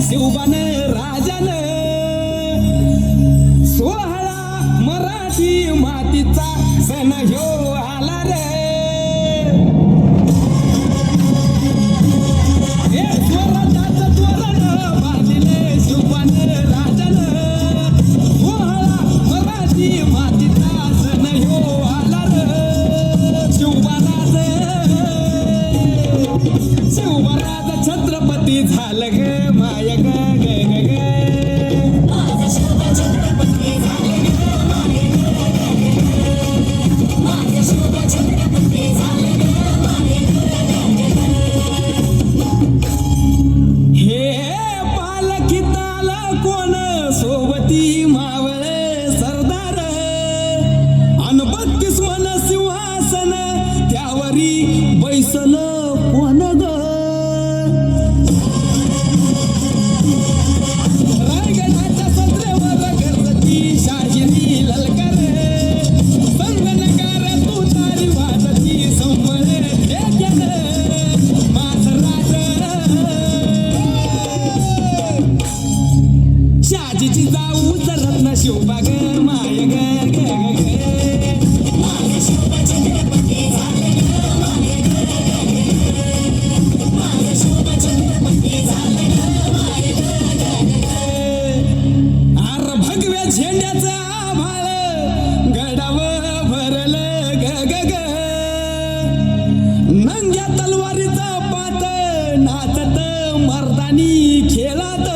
शिवबान राजान सोहळा मराठी मातीचा सण ह्यो आला रे हे स्वराज्याचं तोरण बांधिले शिवबान राजान सोहळा मराठी मातीचा सण ह्यो आला रे शिवराज छत्रपती झालं ग माय ग ग ग ग हे पालखीत आलं कोण सोबती मावळ सरदार अन 32 मन सिंहासन त्यावरी बैसल कोण ग रायगडाच्या संत्र्यावर गरजती शाहिरी ललकार संगणकार तुतारी वाजती संबळ ठेक्यान माझराज शहाजीची जाऊ रत्न शिवबा ग माय ग ग ग भगव्या झेंड्याचं आभाळ गडावर भरलं ग ग ग नंग्या तलवारीचा पात नाचत मर्दानी खेळात